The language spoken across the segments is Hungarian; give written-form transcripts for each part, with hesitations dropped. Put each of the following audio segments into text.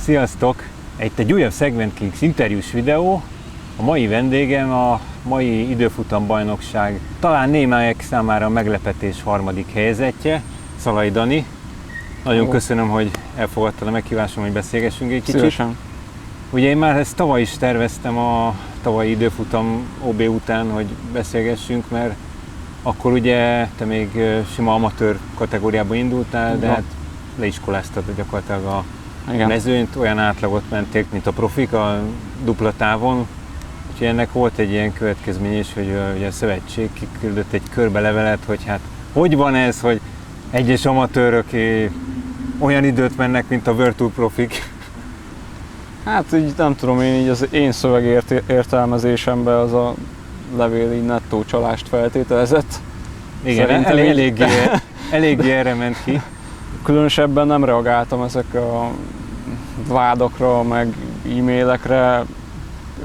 Sziasztok! Itt egy újabb Segment Kings interjús videó. A mai vendégem a mai időfutambajnokság talán némelyek számára a meglepetés harmadik helyezettje, Szalai Dani. Nagyon köszönöm, hogy elfogadtad a meghívásom, hogy beszélgessünk egy kicsit. Szívesen. Ugye én már ezt tavaly is terveztem a tavalyi időfutam OB után, hogy beszélgessünk, mert akkor ugye te még sima amatőr kategóriában indultál, de hát leiskoláztad gyakorlatilag a mezőnyt, olyan átlagot menték, mint a profik a dupla távon. Úgyhogy ennek volt egy ilyen következmény is, hogy ugye a szövetség kiküldött egy körbelevelet, hogy hát hogy van ez, hogy egyes amatőrök olyan időt mennek, mint a World Tour profik. Hát így nem tudom, én így az én szöveg értelmezésemben az a levél így nettó csalást feltételezett. Igen, eléggé erre ment ki. Különösebben nem reagáltam ezekre a vádakra, meg e-mailekre.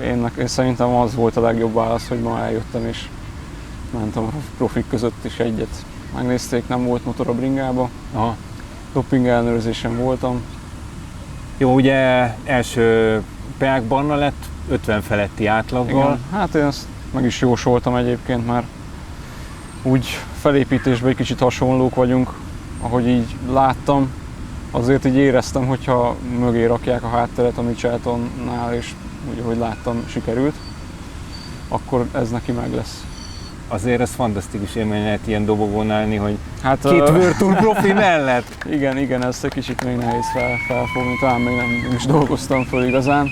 Én szerintem az volt a legjobb válasz, hogy ma eljöttem és mentem a profik között is egyet. Megnézték, nem volt motor a bringába. Aha. Doping ellenőrzésen voltam. Jó, ugye első Peák Barna lett 50 feletti átlaggal. Igen. Hát én ezt meg is jósoltam egyébként, már úgy felépítésben egy kicsit hasonlók vagyunk, ahogy így láttam. Azért így éreztem, hogyha mögé rakják a hátteret a Mitcheltonnál, és úgy, ahogy láttam, sikerült, akkor ez neki meg lesz. Azért ez fantasztikus élmény lehet ilyen dobogón állni, hogy hát, két World Tour profi mellett. Igen, ezt egy kicsit még nehéz felfogni, talán még nem is dolgoztam föl igazán.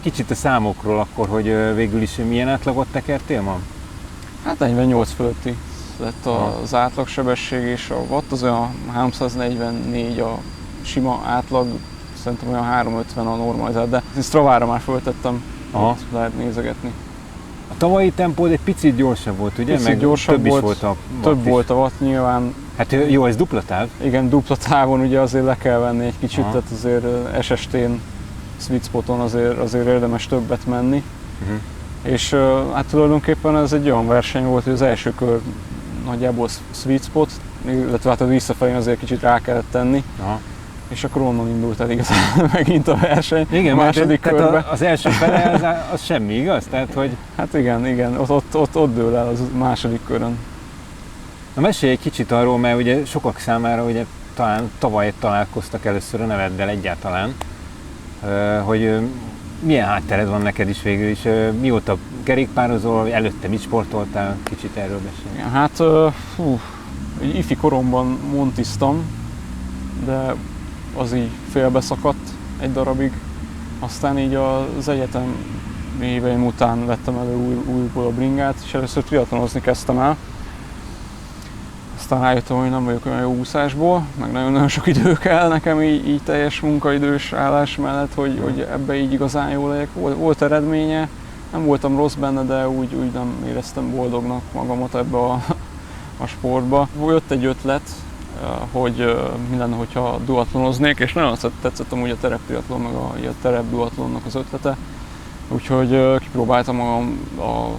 Kicsit a számokról akkor, hogy végül is milyen átlagot tekertél ma? Hát 48 fölötti lett az átlagsebesség, és a watt az olyan 344 a sima átlag, szerintem olyan 350 a normalizált, de Stravára már föltettem, lehet nézegetni. A tavalyi tempód egy picit gyorsabb volt, ugye? Picit gyorsabb több volt, is volt a watt. Több volt a watt nyilván. Hát jó, ez dupla táv? Igen, dupla távon ugye azért le kell venni egy kicsit, tehát azért SST-n, sweet spoton azért érdemes többet menni. És hát tulajdonképpen ez egy olyan verseny volt, hogy az első kör nagyjából sweet spot, illetve hát a visszafelé azért kicsit rá kellett tenni. És akkor onnan indult el igazán megint a verseny. Igen, a második körben. Az első fele az semmi, igaz? Tehát, hogy... Hát igen, ott dől el az második körön. Na mesélj egy kicsit arról, mert ugye sokak számára ugye talán tavaly találkoztak először a neveddel egyáltalán, hogy milyen háttered van neked is végül is, mióta kerékpározol, előtte mit sportoltál, kicsit erről beszélni. Hát ifi koromban montiztam, de az így félbeszakadt egy darabig. Aztán így az egyetem éveim után vettem elő újból a bringát, és először triatlonozni kezdtem el. Aztán rájöttem, hogy nem vagyok olyan jó úszásból, meg nagyon sok idő kell nekem így teljes munkaidős állás mellett, hogy ebbe így igazán jó legyek. Volt eredménye, nem voltam rossz benne, de úgy nem éreztem boldognak magamat ebbe a sportba. Jött egy ötlet, hogy mi lenne, hogyha duatlonoznék, és nagyon tetszett amúgy a tereptriatlon, meg a terepduatlonnak az ötlete. Úgyhogy kipróbáltam magam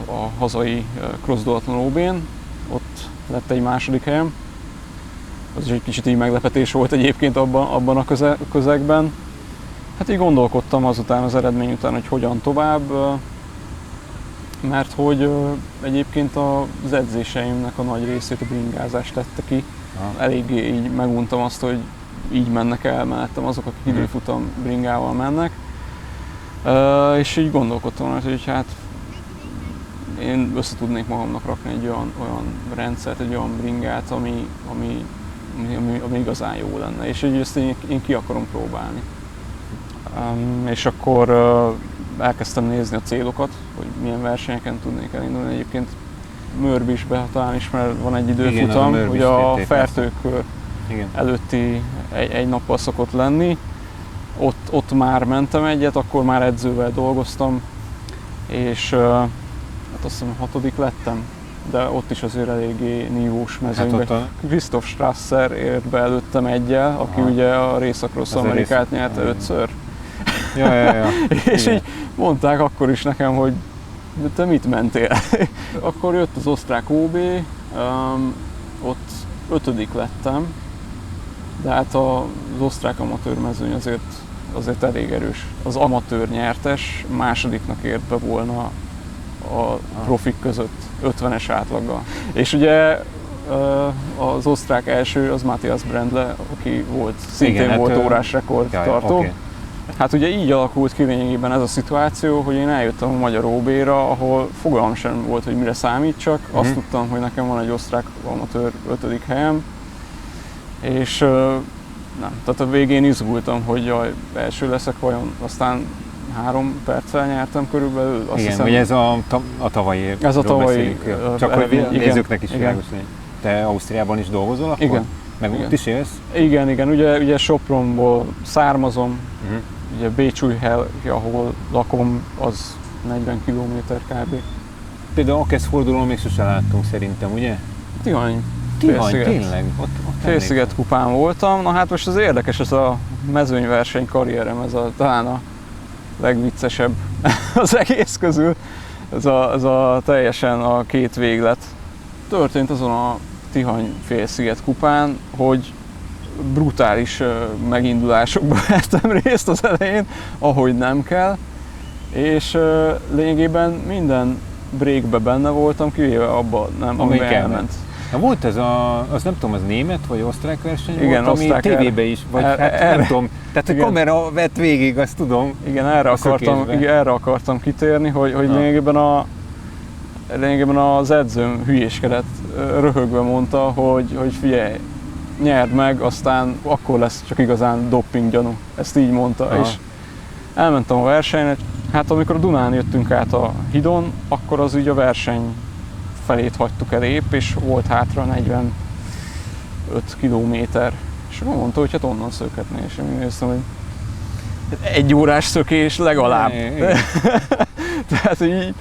a hazai cross duatlon OB-n, ott lett egy második helyem. Az is egy kicsit így meglepetés volt egyébként abban a közegben. Hát így gondolkodtam azután, az eredmény után, hogy hogyan tovább, mert hogy egyébként az edzéseimnek a nagy részét a bringázást tette ki. Eléggé így meguntam azt, hogy így mennek el mellettem azok, akik időfutam bringával mennek. És így gondolkodtam, hogy hát én össze tudnék magamnak rakni egy olyan rendszert, egy olyan bringát, ami igazán jó lenne, és így ezt én ki akarom próbálni. És akkor elkezdtem nézni a célokat, hogy milyen versenyeken tudnék elindulni. Egyébként Mörbisbe talán ismer, van egy időfutam, hogy a Fertők előtti egy nappal szokott lenni. Ott már mentem egyet, akkor már edzővel dolgoztam, és hát azt hiszem 6. lettem, de ott is azért eléggé nívós mezőnyben. Hát Christoph Strasser ért be előttem egyel, aki ugye a Race Across Amerikát nyerte 5-ször. Ja. És így mondták akkor is nekem, hogy de te mit mentél? Akkor jött az osztrák OB, ott 5. lettem, de hát az osztrák amatőr mezőny azért azért elég erős. Az amatőr nyertes másodiknak ért be volna a profik között 50-es átlaggal. És ugye az osztrák első az Matthias Brendle, aki volt, szintén igen, volt órás rekordtartó. Okay. Hát ugye így alakult ki lényegében ez a szituáció, hogy én eljöttem a magyar OB-ra, ahol fogalmam sem volt, hogy mire számítsak. Azt tudtam, hogy nekem van egy osztrák amatőr 5. helyem, és nem, tehát a végén izgultam, hogy első leszek vajon, aztán 3 perccel nyertem körülbelül. Azt igen, hiszem, hogy ez a tavalyi. Ez a tavalyi. Csak hogy nézőknek is világos. Te Ausztriában is dolgozol akkor? Igen. Meg igen. ott is élsz? Igen, ugye Sopronból származom, ugye Bécsújhely, ahol lakom, az 40 km kb. Például Akesz-fordulón még sose láttunk szerintem, ugye? Tihany, tényleg? Ott Félsziget kupán voltam. Na hát most az érdekes, ez a mezőnyverseny karrierem, ez talán a legviccesebb az egész közül. Ez a teljesen a 2 véglet. Történt azon a Tihany Félsziget kupán, hogy brutális megindulásokban vettem részt az elején, ahogy nem kell, és lényegében minden breakbe benne voltam, kivéve abban nem, amiben elment. Na volt ez az nem tudom, az német vagy osztrák verseny igen, volt, ami tévébe is, vagy nem tudom, tehát a kamera vett végig, azt tudom. Igen, erre akartam kitérni, hogy lényegében az edzőm hülyéskedett, röhögve mondta, hogy figyelj, nyerd meg, aztán akkor lesz csak igazán dopping gyanú. Ezt így mondta. Aha. És elmentem a versenyre. Hát amikor a Dunán jöttünk át a hídon, akkor az így a verseny felét hagytuk el épp, és volt hátra 45 kilométer. És mondta, hogy hát onnan szökhetné. És én néztem, hogy 1 órás szökés legalább. Tehát így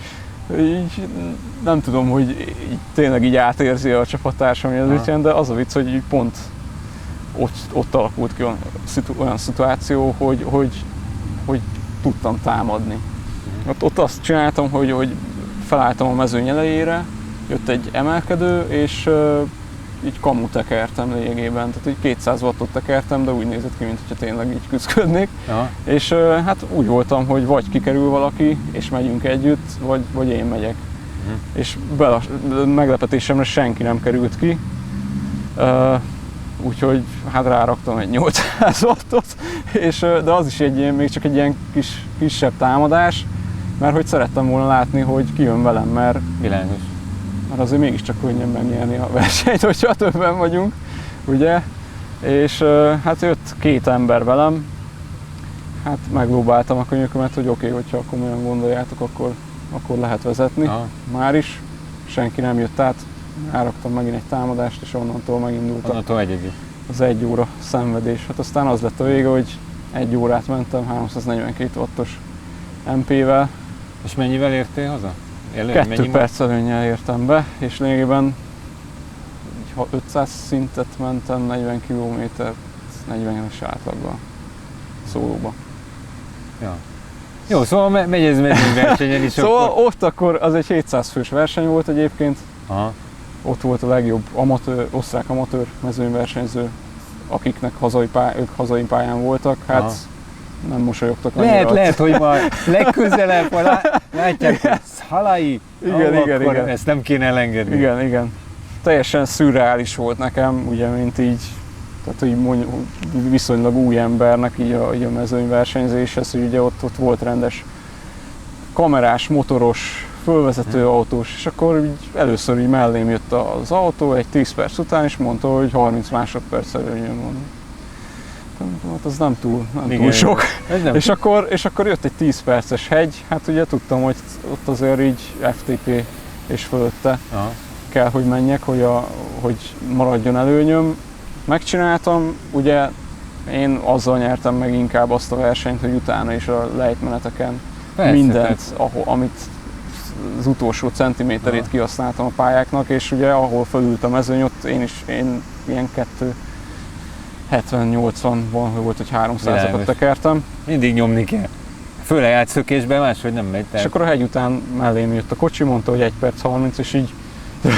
nem tudom, hogy így, tényleg így átérzi a csapattársam, hogy ez ügyen, de az a vicc, hogy így pont ott alakult ki olyan szituáció, hogy tudtam támadni. Ott azt csináltam, hogy felálltam a mezőny elejére, jött egy emelkedő, és így kamut tekertem lényegében, tehát így 200 wattot tekertem, de úgy nézett ki, mintha tényleg így küzdködnék. És hát úgy voltam, hogy vagy kikerül valaki, és megyünk együtt, vagy én megyek. És meglepetésemre senki nem került ki, úgyhogy hát ráraktam egy 800 wattot, de az is még csak egy ilyen kisebb támadás, mert hogy szerettem volna látni, hogy ki jön velem, mert világos. Mert azért mégiscsak könnyebb megnyerni a versenyt, hogyha többen vagyunk, ugye? És hát jött 2 ember velem, hát meglóbáltam a könyökömet, hogy oké, hogyha komolyan gondoljátok, akkor lehet vezetni. Aha. Már is, senki nem jött át, elraktam megint egy támadást, és onnantól megindult az 1 óra szenvedés. Hát aztán az lett a vége, hogy 1 órát mentem 342 wattos MP-vel. És mennyivel értél haza? 2 perc előnnyel értem be, és lényegében 500 szintet mentem, 40 kilométert 40-es átlaggal szólóba. Ja. Jó, szóval megy ez mezőnyversenyen is. Szóval ott akkor az egy 700 fős verseny volt egyébként. Aha. Ott volt a legjobb osztrák amatőr mezőnyversenyző, akiknek ők hazai pályán voltak. Hát aha. Nem mosolyogtak annyira. Lehet, hogy majd legközelebb, látják, hogy Szalai, igen. Ezt nem kéne elengedni. Igen. Teljesen szürreális volt nekem, ugye, mint így, tehát így viszonylag új embernek így a mezőnyversenyzéshez, hogy ugye ott volt rendes kamerás, motoros, fölvezető autós, és akkor így először így mellém jött az autó egy 10 perc után, és mondta, hogy 30 másodperc előnyön van. Hát az nem túl sok. És akkor jött egy 10 perces hegy, hát ugye tudtam, hogy ott azért így FTP és fölötte kell, hogy menjek, hogy maradjon előnyöm. Megcsináltam, ugye én azzal nyertem meg inkább azt a versenyt, hogy utána is a lejtmeneteken mindent, amit az utolsó centiméterét kihasználtam a pályáknak, és ugye ahol fölült a mezőny, ott én ilyen 70-80-ban volt, hogy 300-akat tekertem. Mindig nyomni kell. Főleg átszökésben, máshogy nem megy. És akkor a hegy után mellém jött a kocsi, mondta, hogy 1 perc 30, és így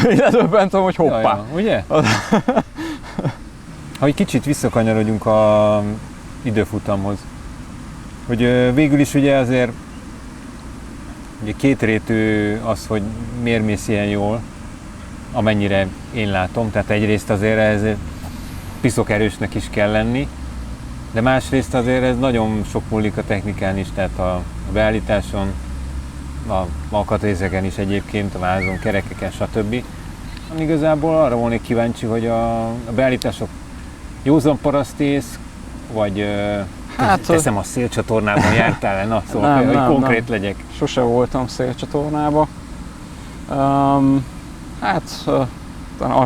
ledöbbentem, hogy hoppá. Ja, ugye? Ha egy kicsit visszakanyarodjunk a időfutamhoz. hogy végül is ugye azért ugye kétrétű az, hogy miért mész ilyen jól, amennyire én látom, tehát egyrészt azért ez piszok erősnek is kell lenni, de másrészt azért ez nagyon sok múlik a technikán is, tehát a beállításon, a alkatrészeken is egyébként, a vázon, kerekeken, stb. Igazából arra volnék kíváncsi, hogy a beállítások józan parasztész, vagy teszem a szélcsatornában jártál-e? Na, szóval, hogy konkrét legyek. Sose voltam szélcsatornába.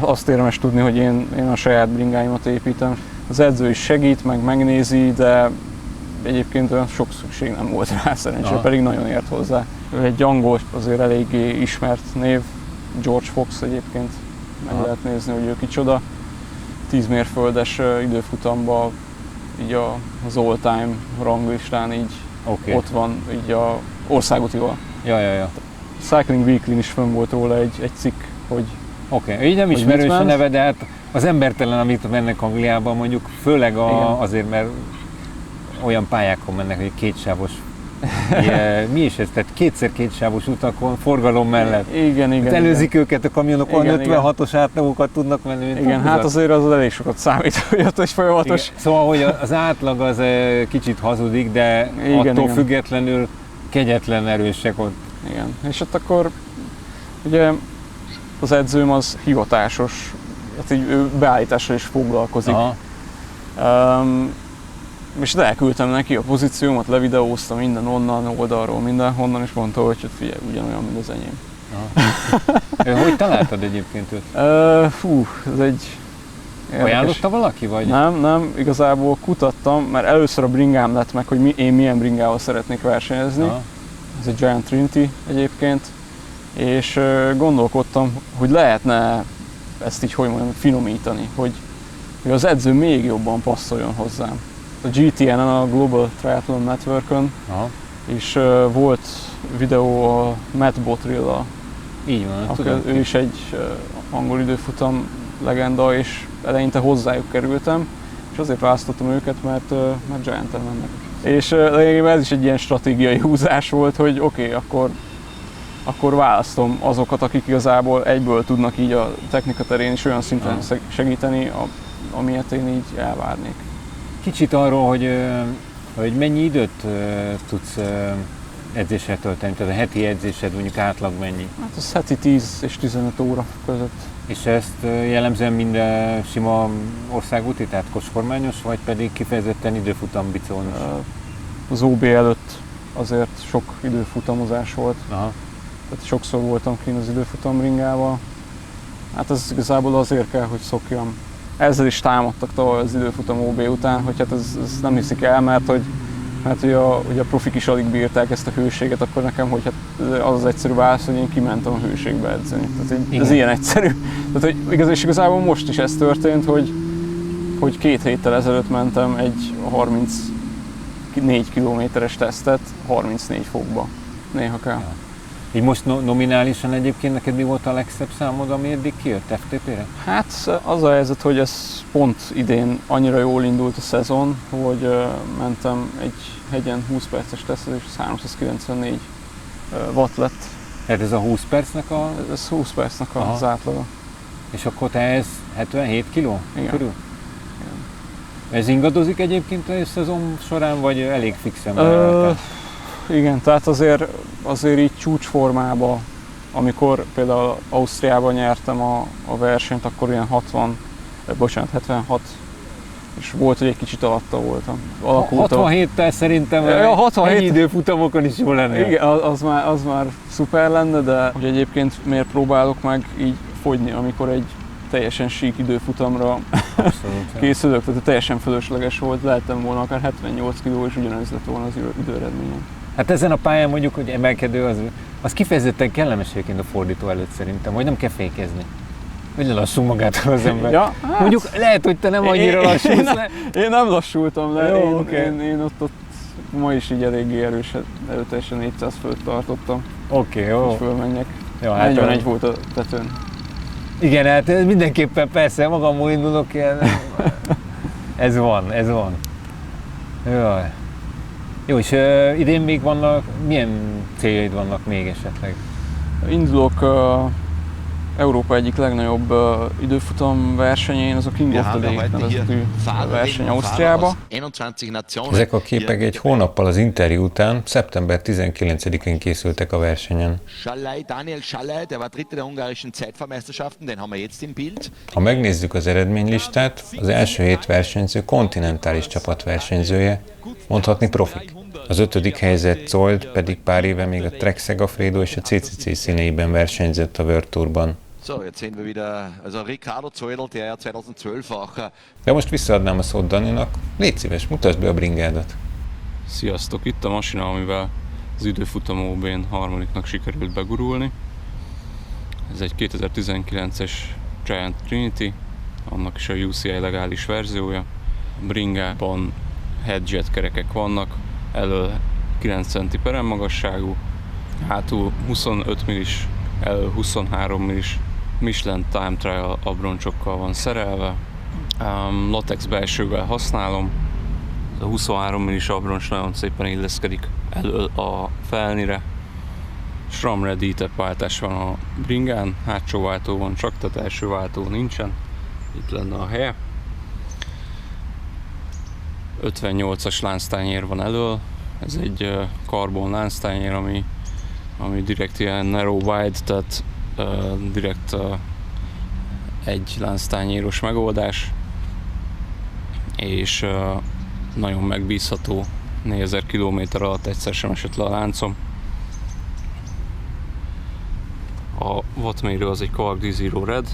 Azt érdemes tudni, hogy én a saját bringáimat építem. Az edző is segít, meg megnézi, de egyébként olyan sok szükség nem volt rá szerencsére, pedig nagyon ért hozzá. Ő egy angol, azért eléggé ismert név, George Fox egyébként, meg lehet nézni, hogy ő kicsoda. 10 mérföldes időfutamban így az all-time ranglistán így ott van, így a országútival. Ja. Cycling Weekly-n is fönn volt róla egy cikk, hogy így nem ismerős a neve, de hát az embertelen, amit mennek Angliában, mondjuk főleg azért, mert olyan pályákon mennek, hogy kétsávos, mi is ez, tehát kétsávos utakon, forgalom mellett. Igen. Előzik őket a kamionok, olyan 56-os átlagokat tudnak menni, mint igen, hát azért az elég sokat számít, hogy ott egy folyamatos. Igen. Szóval, hogy az átlag az kicsit hazudik, de attól függetlenül kegyetlen erősek ott. Igen, és ott akkor ugye az edzőm az hivatásos, hát így ő beállítással is foglalkozik. És elküldtem neki a pozíciómat, levideóztam minden onnan, oldalról, mindenhonnan, és mondta, hogy figyelj, ugyanolyan, mint az enyém. Hogy találtad egyébként őt? Ez egy érdekes. Ajánlotta valaki, vagy? Nem, igazából kutattam, mert először a bringám lett meg, hogy én milyen bringával szeretnék versenyezni. Ez egy Giant Trinity egyébként, és gondolkodtam, hogy lehetne ezt így, hogy mondjam, finomítani, hogy az edző még jobban passzoljon hozzám. A GTN-en, a Global Triathlon Network-ön és volt videó a Matt Bottrill-a. Így van, tudom. Ő is egy angol időfutam legenda, és eleinte hozzájuk kerültem, és azért választottam őket, mert Giant-en mennek. És lényegében ez is egy ilyen stratégiai húzás volt, hogy oké, akkor választom azokat, akik igazából egyből tudnak így a technika terén is olyan szinten segíteni, amilyet én így elvárnék. Kicsit arról, hogy mennyi időt tudsz edzéssel tölteni, tehát a heti edzésed mondjuk átlag mennyi? Hát az heti 10 és 15 óra között. És ezt jellemzően minden sima országúti, tehát kocskormányos, vagy pedig kifejezetten időfutam bicónos? Az OB előtt azért sok időfutamozás volt. Tehát sokszor voltam kint az időfutamringával. Hát ez igazából azért kell, hogy szokjam. Ezzel is támadtak tavaly az időfutam OB után, hogy hát ez nem hiszik el, mert hogy a profik is alig bírták ezt a hőséget, akkor nekem hogy hát az egyszerű válasz, hogy én kimentem a hőségbe edzeni. Tehát ez ilyen egyszerű. Tehát hogy igazából most is ez történt, hogy 2 héttel ezelőtt mentem egy 34 kilométeres tesztet 34 fokba, néha kell. Ja. Így most nominálisan egyébként neked mi volt a legszebb számod, ami eddig kijött FTP-re? Hát az a helyzet, hogy ez pont idén annyira jól indult a szezon, hogy mentem egy hegyen 20 perces tesztet, és 394 watt lett. Tehát ez a 20 percnek a... Ez 20 percnek az átlaga. És akkor te ez 77 kiló Igen. körül? Igen. Ez ingadozik egyébként a szezon során, vagy elég fixen? Igen, tehát azért így csúcsformában, amikor például Ausztriában nyertem a versenyt, akkor ilyen 76, és volt, hogy egy kicsit alatta voltam. 67-tel szerintem ennyi időfutamokon is jól lenne. Igen, az már szuper lenne, de hogy egyébként miért próbálok meg így fogyni, amikor egy teljesen sík időfutamra készülök, tehát teljesen fölösleges volt, lehettem volna akár 78 kg, és ugyanez lett volna az időeredményem. Hát ezen a pályán mondjuk, hogy emelkedő, az kifejezetten kellemes egyébként a fordító előtt szerintem, hogy nem kell fékezni. Hogy lelassul magától az ember. Ja, hát, mondjuk lehet, hogy te nem annyira lassulsz le. Én nem lassultam le, Jó, én ott ma is így eléggé erőteljesen 400 fölött tartottam. Jó. És fölmenjek. Jó, 41 volt a tetőn. Igen, hát mindenképpen persze, magamból indulok ilyen. Ez van. Jaj. Jó, és idén még milyen céljaid vannak még esetleg? Indulok Európa egyik legnagyobb időfutam versenyén, az a King of the Lake nevezetű verseny Ausztriába. Ezek a képek egy hónappal az interjú után, szeptember 19-én készültek a versenyen. Ha megnézzük az eredménylistát, az első 7 versenyző kontinentális csapat versenyzője, mondhatni profik. Az 5. helyezett Zold pedig pár éve még a Trek Segafredo és a CCC színeiben versenyzett a World Tourban. De most visszaadnám a szót Daninak, légy szíves, mutasd be a bringádat. Sziasztok, itt a masina, amivel az időfutam OB-n harmadiknak sikerült begurulni. Ez egy 2019-es Giant Trinity, annak is a UCI legális verziója. A bringában headjet kerekek vannak, elől 9 cm peremmagasságú, hátul 25 millis, elől 23 millis Michelin Time Trial abroncsokkal van szerelve. Latex belsővel használom. A 23 millis abroncs nagyon szépen illeszkedik elől a felnire. SRAM Ready TEP váltás van a bringán, hátsó váltó van csak, tehát első váltó nincsen. Itt lenne a helye. 58-as lánctányér van elől. Ez egy karbon lánctányér, ami direkt ilyen narrow wide, tehát direkt egy lánctányéros megoldás, és nagyon megbízható, 4000 km alatt egyszer sem esett le a láncom. A wattmérő az egy Quark D0 Red,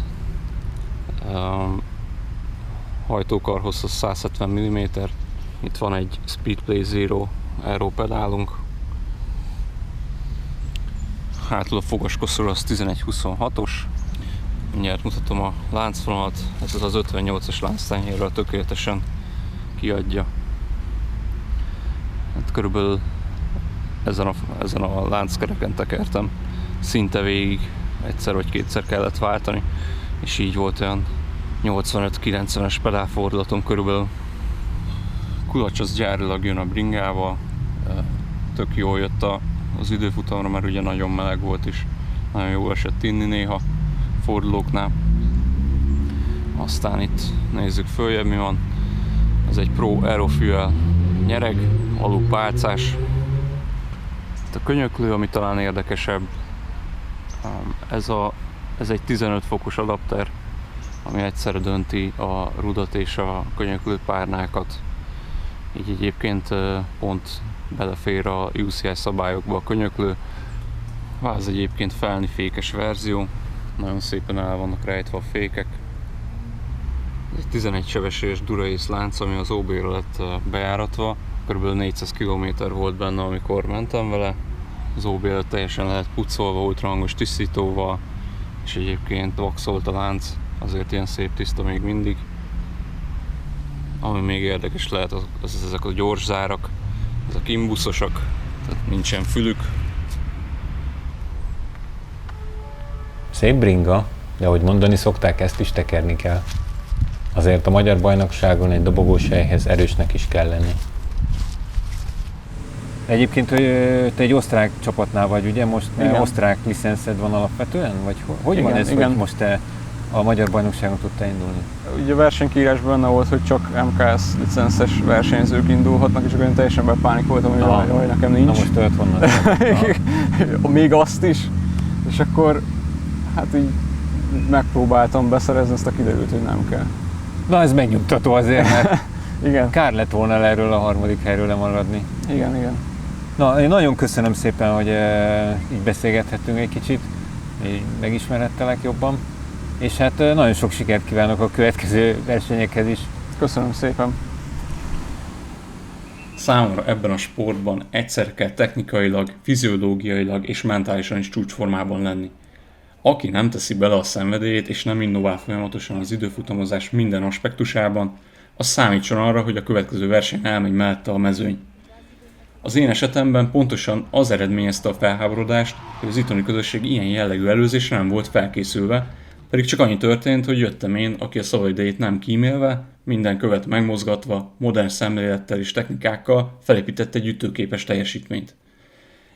hajtókarhozhoz 170 mm, itt van egy Speedplay Zero aeropedálunk, hátul a fogaskoszor az 1126-os, mindjárt mutatom a láncvonalat, ez az 58-as lánctányérral tökéletesen kiadja. Hát körülbelül ezen a lánckereken tekertem szinte végig, egyszer vagy kétszer kellett váltani, és így volt olyan 85-90-es pedálfordulatom körülbelül. Kulacs az gyárilag jön a bringával, tök jól jött az időfutamra, mert ugye nagyon meleg volt és nagyon jól esett inni néha fordulóknál. Aztán itt nézzük följebb mi van. Ez egy Pro Aerofuel nyereg, alupálcás. Itt a könyöklő, ami talán érdekesebb. Ez egy 15 fokos adapter, ami egyszerre dönti a rudat és a könyöklő párnákat. Így egyébként pont belefér a UCI szabályokba a könyöklő. Ez egyébként felni fékes verzió, nagyon szépen el vannak rejtve a fékek. Ez egy 11 sebességes Dura-Ace lánc, ami az OB-ra lett bejáratva. Körülbelül 400 km volt benne, amikor mentem vele. Az OB előtt teljesen lehet pucolva, ultrahangos tisztítóval, és egyébként vaxolt a lánc, azért ilyen szép tiszta még mindig. Ami még érdekes lehet, az ezek a gyors zárak, ezek imbuszosak, tehát nincsen fülük. Szép bringa, de ahogy mondani szokták, ezt is tekerni kell. Azért a magyar bajnokságon egy dobogós helyhez erősnek is kell lenni. Egyébként te egy osztrák csapatnál vagy, ugye? Most osztrák licenszed van alapvetően? Vagy hogy igen, van ez, igen. Hogy most te a magyar bajnokságon tudtál indulni? Ugye a versenykiírásban benne volt, hogy csak MKS licenszes versenyzők indulhatnak, és akkor én teljesen bepánikoltam, hogy jaj, nekem nincs. Na most tölt honnan? Még azt is. És akkor hát így megpróbáltam beszerezni, aztán kiderült, hogy nem kell. Na ez megnyugtató azért, mert igen. Kár lett volna erről a harmadik helyről lemaradni. Igen. Na, én nagyon köszönöm szépen, hogy így beszélgethettünk egy kicsit, így megismerhettelek jobban. És hát nagyon sok sikert kívánok a következő versenyekhez is. Köszönöm szépen! Számomra ebben a sportban egyszer kell technikailag, fiziológiailag és mentálisan is csúcsformában lenni. Aki nem teszi bele a szenvedélyét és nem innovál folyamatosan az időfutamozás minden aspektusában, az számítson arra, hogy a következő verseny elmegy mellette a mezőny. Az én esetemben pontosan az eredményezte a felháborodást, hogy az itthoni közösség ilyen jellegű előzésre nem volt felkészülve, pedig csak annyi történt, hogy jöttem én, aki a szabadidejét nem kímélve, minden követ megmozgatva, modern szemlélettel és technikákkal felépített egy ütőképes teljesítményt.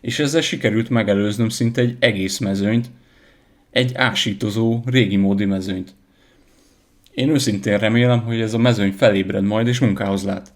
És ezzel sikerült megelőznöm szinte egy egész mezőnyt, egy ásítozó, régi módi mezőnyt. Én őszintén remélem, hogy ez a mezőny felébred majd és munkához lát.